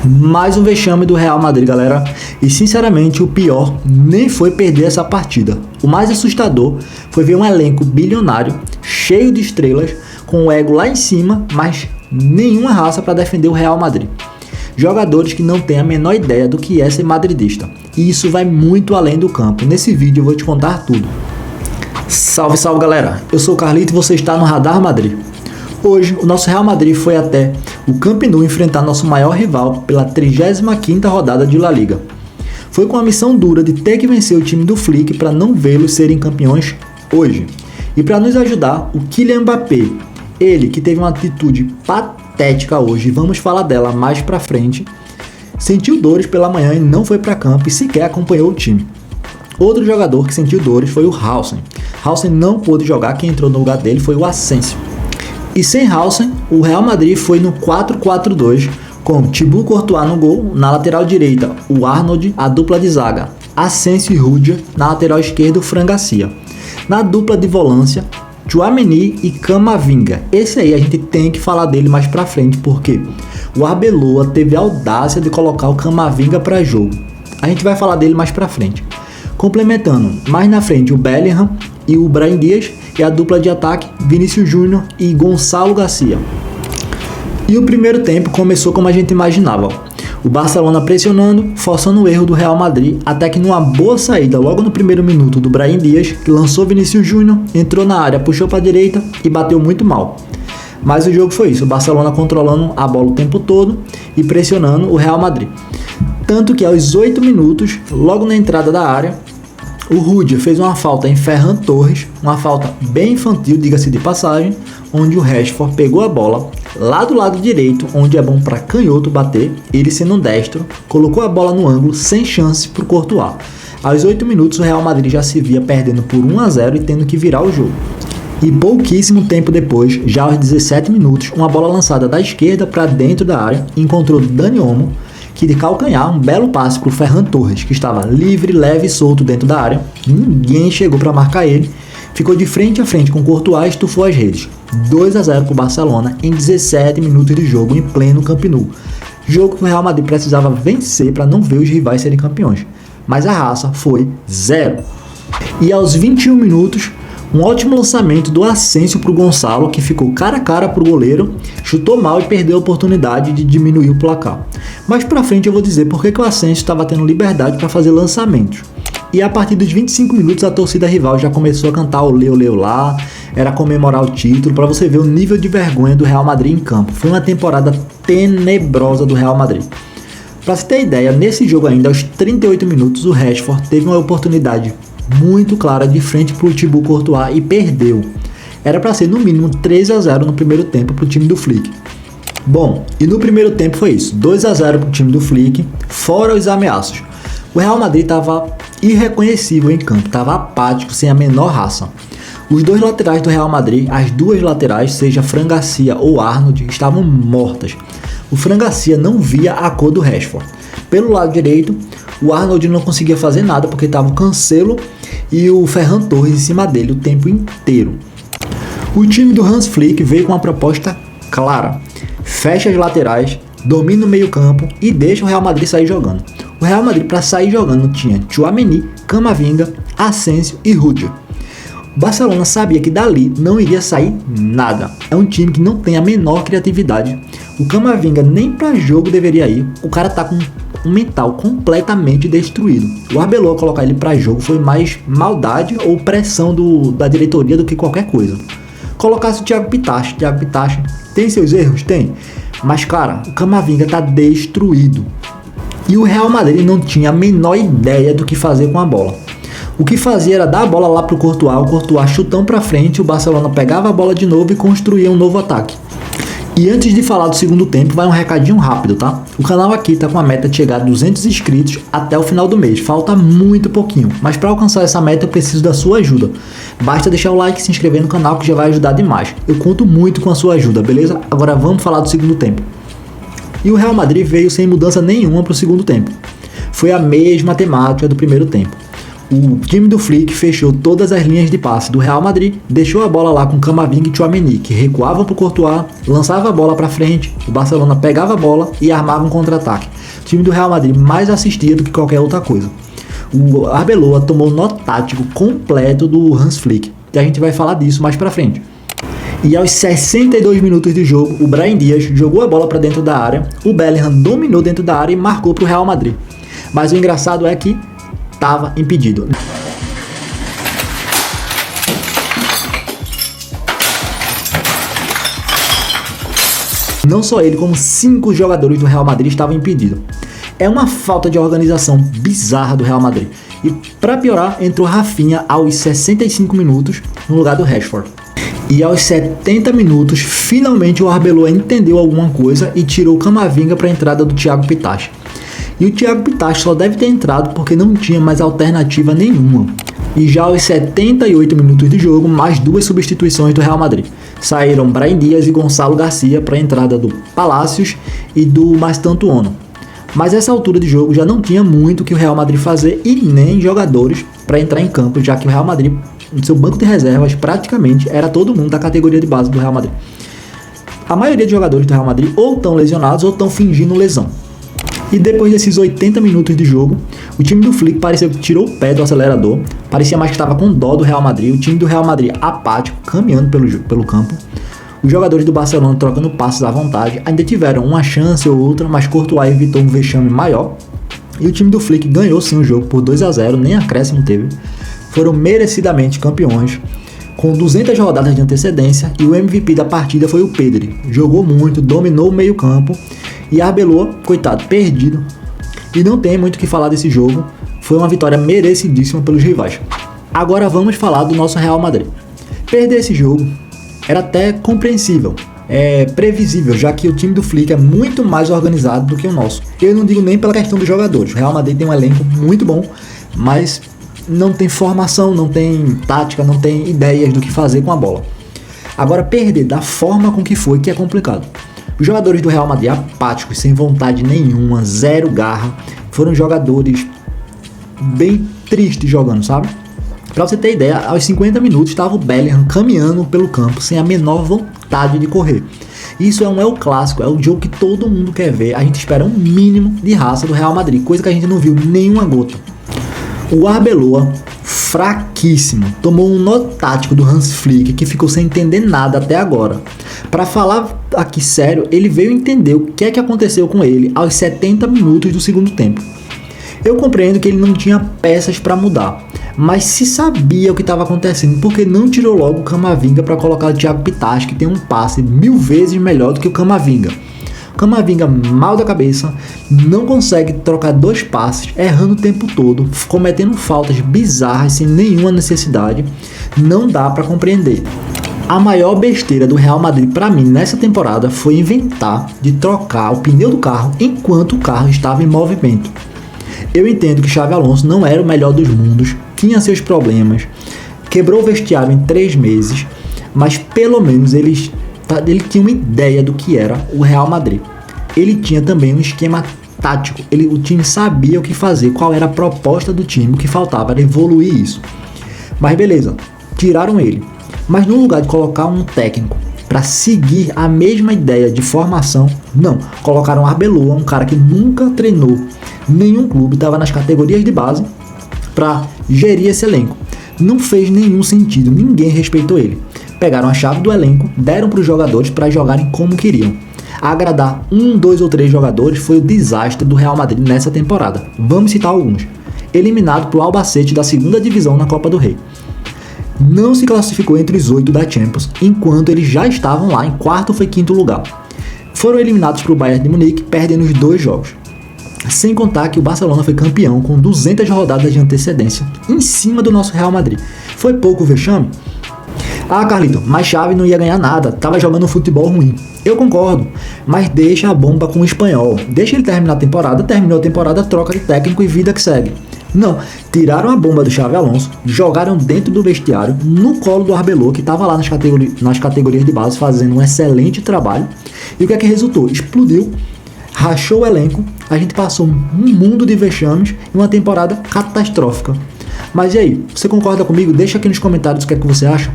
Mais um vexame do Real Madrid, galera. E sinceramente o pior nem foi perder essa partida. O mais assustador foi ver um elenco bilionário, cheio de estrelas, com o ego lá em cima, mas nenhuma raça para defender o Real Madrid. Jogadores que não têm a menor ideia do que é ser madridista. E isso vai muito além do campo. Nesse vídeo eu vou te contar tudo. Salve, salve, galera. Eu sou o Carlito e você está no Radar Madrid. Hoje, o nosso Real Madrid foi até o Camp Nou enfrentar nosso maior rival pela 35ª rodada de La Liga. Foi com a missão dura de ter que vencer o time do Flick para não vê-los serem campeões hoje. E para nos ajudar, o Kylian Mbappé, ele que teve uma atitude patética hoje, vamos falar dela mais pra frente, sentiu dores pela manhã e não foi para campo e sequer acompanhou o time. Outro jogador que sentiu dores foi o Haaland. Haaland não pôde jogar, quem entrou no lugar dele foi o Asensio. E sem Haaland, o Real Madrid foi no 4-4-2, com Thibaut Courtois no gol, na lateral direita o Arnold, a dupla de zaga Asensio e Rudiger, na lateral esquerda o Fran Garcia. Na dupla de volância, Tchouaméni e Camavinga. Esse aí a gente tem que falar dele mais pra frente, porque o Arbeloa teve a audácia de colocar o Camavinga para jogo. A gente vai falar dele mais pra frente. Complementando, mais na frente o Bellingham e o Brahim Dias, e a dupla de ataque Vinícius Júnior e Gonçalo Garcia. E o primeiro tempo começou como a gente imaginava. O Barcelona pressionando, forçando o erro do Real Madrid, até que numa boa saída logo no primeiro minuto do Brahim Dias, que lançou Vinícius Júnior, entrou na área, puxou para a direita e bateu muito mal. Mas o jogo foi isso, o Barcelona controlando a bola o tempo todo e pressionando o Real Madrid. Tanto que aos 8 minutos, logo na entrada da área, o Rudiger fez uma falta em Ferran Torres, uma falta bem infantil, diga-se de passagem, onde o Rashford pegou a bola lá do lado direito, onde é bom para canhoto bater, ele sendo destro, colocou a bola no ângulo sem chance para o Courtois. Aos 8 minutos o Real Madrid já se via perdendo por 1-0 e tendo que virar o jogo. E pouquíssimo tempo depois, já aos 17 minutos, uma bola lançada da esquerda para dentro da área encontrou Dani Olmo, que de calcanhar um belo passe para o Ferran Torres, que estava livre, leve e solto dentro da área. Ninguém chegou para marcar ele. Ficou de frente a frente com o Courtois e estufou as redes. 2-0 para o Barcelona em 17 minutos de jogo em pleno Camp Nou. Jogo que o Real Madrid precisava vencer para não ver os rivais serem campeões. Mas a raça foi 0. E aos 21 minutos, um ótimo lançamento do Asensio para o Gonçalo, que ficou cara a cara para o goleiro, chutou mal e perdeu a oportunidade de diminuir o placar. Mais pra frente eu vou dizer porque que o Asensio estava tendo liberdade para fazer lançamentos. E a partir dos 25 minutos a torcida rival já começou a cantar olê olê olá, era comemorar o título, para você ver o nível de vergonha do Real Madrid em campo. Foi uma temporada tenebrosa do Real Madrid. Para você ter ideia, nesse jogo ainda, aos 38 minutos, o Rashford teve uma oportunidade muito clara de frente para o Thibaut Courtois e perdeu. Era para ser no mínimo 3-0 no primeiro tempo para o time do Flick. Bom, e no primeiro tempo foi isso, 2-0 para o time do Flick, fora os ameaços. O Real Madrid estava irreconhecível em campo, estava apático, sem a menor raça. Os dois laterais do Real Madrid, as duas laterais, seja Fran Garcia ou Arnold, estavam mortas. O Fran Garcia não via a cor do Rashford. Pelo lado direito, o Arnold não conseguia fazer nada porque estava o Cancelo e o Ferran Torres em cima dele o tempo inteiro. O time do Hans Flick veio com uma proposta clara: fecha as laterais, domina o meio campo e deixa o Real Madrid sair jogando. O Real Madrid, para sair jogando, tinha Tchouaméni, Camavinga, Asensio e Rudiger. O Barcelona sabia que dali não iria sair nada. É um time que não tem a menor criatividade. O Camavinga nem para jogo deveria ir. O cara tá com um mental completamente destruído. O Arbeloa colocar ele para jogo foi mais maldade ou pressão da diretoria do que qualquer coisa. Colocasse o Thiago Pittachi. Thiago Pittachi tem seus erros? Tem. Mas, cara, o Camavinga tá destruído. E o Real Madrid não tinha a menor ideia do que fazer com a bola. O que fazia era dar a bola lá pro Courtois, o Courtois chutão pra frente, o Barcelona pegava a bola de novo e construía um novo ataque. E antes de falar do segundo tempo, vai um recadinho rápido, tá? O canal aqui tá com a meta de chegar a 200 inscritos até o final do mês. Falta muito pouquinho, mas para alcançar essa meta eu preciso da sua ajuda. Basta deixar o like e se inscrever no canal que já vai ajudar demais. Eu conto muito com a sua ajuda, beleza? Agora vamos falar do segundo tempo. E o Real Madrid veio sem mudança nenhuma para o segundo tempo. Foi a mesma temática do primeiro tempo. O time do Flick fechou todas as linhas de passe do Real Madrid, deixou a bola lá com Camavinga e Tchouaméni, que recuavam para o Courtois, lançava a bola para frente, o Barcelona pegava a bola e armava um contra-ataque. time do Real Madrid mais assistia do que qualquer outra coisa. O Arbeloa tomou o nó tático completo do Hans Flick, e a gente vai falar disso mais pra frente. E aos 62 minutos de jogo, o Brahim Dias jogou a bola para dentro da área, o Bellingham dominou dentro da área e marcou para o Real Madrid. Mas o engraçado é que estava impedido. Não só ele, como 5 jogadores do Real Madrid estavam impedidos. É uma falta de organização bizarra do Real Madrid. E para piorar, entrou Rafinha aos 65 minutos no lugar do Rashford. E aos 70 minutos, finalmente o Arbeloa entendeu alguma coisa e tirou o Camavinga para a entrada do Thiago Pittachi. E o Thiago Pittachi só deve ter entrado porque não tinha mais alternativa nenhuma. E já aos 78 minutos de jogo, mais 2 substituições do Real Madrid. Saíram Brahim Dias e Gonçalo Garcia para a entrada do Palacios e do Mastantuono. Mas essa altura de jogo já não tinha muito que o Real Madrid fazer e nem jogadores para entrar em campo, já que o Real Madrid, no seu banco de reservas, praticamente era todo mundo da categoria de base do Real Madrid. A maioria dos jogadores do Real Madrid ou estão lesionados ou estão fingindo lesão. E depois desses 80 minutos de jogo, o time do Flick pareceu que tirou o pé do acelerador, parecia mais que estava com dó do Real Madrid, o time do Real Madrid apático, caminhando pelo campo. Os jogadores do Barcelona trocando passes à vontade, ainda tiveram uma chance ou outra, mas Courtois evitou um vexame maior. E o time do Flick ganhou sim o jogo por 2-0, nem acréscimo teve. Foram merecidamente campeões, com 200 rodadas de antecedência, e o MVP da partida foi o Pedri. Jogou muito, dominou o meio campo, e Arbeloa, coitado, perdido. E não tem muito o que falar desse jogo, foi uma vitória merecidíssima pelos rivais. Agora vamos falar do nosso Real Madrid. Perder esse jogo era até compreensível, previsível, já que o time do Flick é muito mais organizado do que o nosso. Eu não digo nem pela questão dos jogadores, o Real Madrid tem um elenco muito bom, mas não tem formação, não tem tática, não tem ideias do que fazer com a bola. Agora, perder da forma com que foi, que é complicado. Os jogadores do Real Madrid apáticos, sem vontade nenhuma, zero garra, foram jogadores bem tristes jogando, sabe? Pra você ter ideia, aos 50 minutos estava o Bellingham caminhando pelo campo sem a menor vontade de correr. Isso é um El Clássico, é o jogo que todo mundo quer ver. A gente espera um mínimo de raça do Real Madrid, coisa que a gente não viu nenhuma gota. O Arbeloa, fraquíssimo, tomou um nó tático do Hans Flick que ficou sem entender nada até agora. Para falar aqui sério, ele veio entender o que é que aconteceu com ele aos 70 minutos do segundo tempo. Eu compreendo que ele não tinha peças para mudar, mas se sabia o que estava acontecendo, porque não tirou logo o Camavinga para colocar o Thiago Pittachi, que tem um passe 1000 vezes melhor do que o Camavinga. O Camavinga, mal da cabeça, não consegue trocar 2 passes, errando o tempo todo, cometendo faltas bizarras sem nenhuma necessidade. Não dá para compreender. A maior besteira do Real Madrid para mim nessa temporada foi inventar de trocar o pneu do carro enquanto o carro estava em movimento. Eu entendo que Xabi Alonso não era o melhor dos mundos, tinha seus problemas, quebrou o vestiário em 3 meses, mas pelo menos ele tinha uma ideia do que era o Real Madrid. Ele tinha também um esquema tático, o time sabia o que fazer, qual era a proposta do time, o que faltava era evoluir isso. Mas beleza, tiraram ele. Mas no lugar de colocar um técnico para seguir a mesma ideia de formação, não, colocaram Arbeloa, um cara que nunca treinou nenhum clube, estava nas categorias de base, para gerir esse elenco. Não fez nenhum sentido, ninguém respeitou ele. Pegaram a chave do elenco, deram para os jogadores para jogarem como queriam. Agradar 1, 2 ou 3 jogadores foi o desastre do Real Madrid nessa temporada. Vamos citar alguns. Eliminado para o Albacete da 2ª divisão na Copa do Rei. Não se classificou entre os 8 da Champions, enquanto eles já estavam lá em 4º ou 5º lugar. Foram eliminados para o Bayern de Munique, perdendo os 2 jogos. Sem contar que o Barcelona foi campeão com 200 rodadas de antecedência, em cima do nosso Real Madrid. Foi pouco vexame? Ah, Carlito, mas Xavi não ia ganhar nada, tava jogando um futebol ruim. Eu concordo, mas deixa a bomba com o espanhol. Deixa ele terminar a temporada, terminou a temporada, troca de técnico e vida que segue. Não, tiraram a bomba do Xabi Alonso, jogaram dentro do vestiário, no colo do Arbeloa, que estava lá nas categorias de base fazendo um excelente trabalho. E o que é que resultou? Explodiu, rachou o elenco, a gente passou um mundo de vexames e uma temporada catastrófica. Mas e aí, você concorda comigo? Deixa aqui nos comentários o que é que você acha.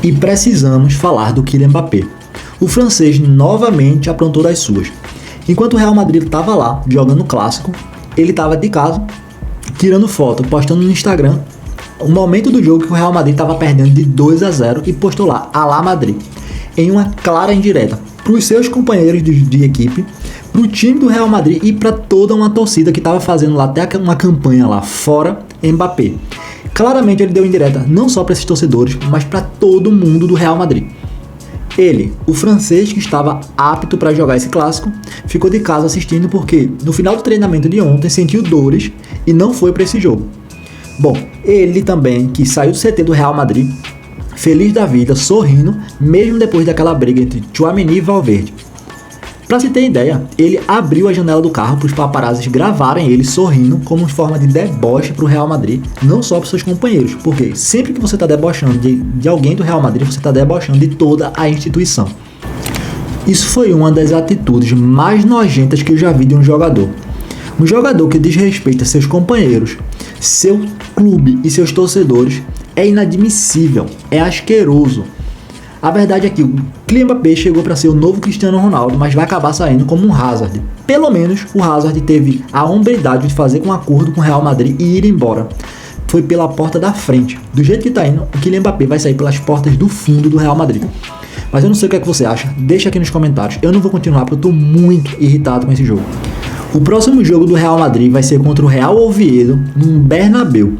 E precisamos falar do Kylian Mbappé. O francês novamente aprontou das suas. Enquanto o Real Madrid estava lá, jogando o clássico, ele estava de casa, tirando foto, postando no Instagram, o momento do jogo que o Real Madrid estava perdendo de 2-0 e postou lá, Alá Madrid, em uma clara indireta para os seus companheiros de equipe, para o time do Real Madrid e para toda uma torcida que estava fazendo lá até uma campanha lá, fora Mbappé. Claramente ele deu indireta não só para esses torcedores, mas para todo mundo do Real Madrid. Ele, o francês que estava apto para jogar esse clássico, ficou de casa assistindo porque no final do treinamento de ontem sentiu dores e não foi para esse jogo. Bom, ele também que saiu do CT do Real Madrid, feliz da vida, sorrindo, mesmo depois daquela briga entre Tchouaméni e Valverde. Pra se ter ideia, ele abriu a janela do carro para os paparazzis gravarem ele sorrindo como forma de deboche para o Real Madrid, não só para seus companheiros, porque sempre que você está debochando de alguém do Real Madrid, você está debochando de toda a instituição. Isso foi uma das atitudes mais nojentas que eu já vi de um jogador. Um jogador que desrespeita seus companheiros, seu clube e seus torcedores é inadmissível, é asqueroso. A verdade é que o Kylian Mbappé chegou para ser o novo Cristiano Ronaldo, mas vai acabar saindo como um Hazard. Pelo menos o Hazard teve a hombridade de fazer um acordo com o Real Madrid e ir embora. Foi pela porta da frente. Do jeito que tá indo, o Kylian Mbappé vai sair pelas portas do fundo do Real Madrid. Mas eu não sei o que é que você acha, deixa aqui nos comentários. Eu não vou continuar porque eu tô muito irritado com esse jogo. O próximo jogo do Real Madrid vai ser contra o Real Oviedo, no Bernabéu.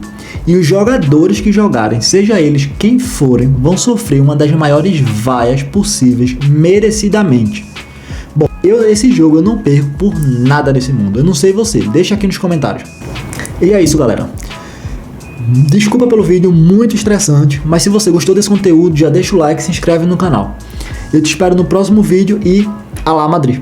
E os jogadores que jogarem, seja eles quem forem, vão sofrer uma das maiores vaias possíveis, merecidamente. Bom, esse jogo eu não perco por nada nesse mundo. Eu não sei você, deixa aqui nos comentários. E é isso, galera. Desculpa pelo vídeo, muito estressante, mas se você gostou desse conteúdo, já deixa o like e se inscreve no canal. Eu te espero no próximo vídeo e Alá Madrid!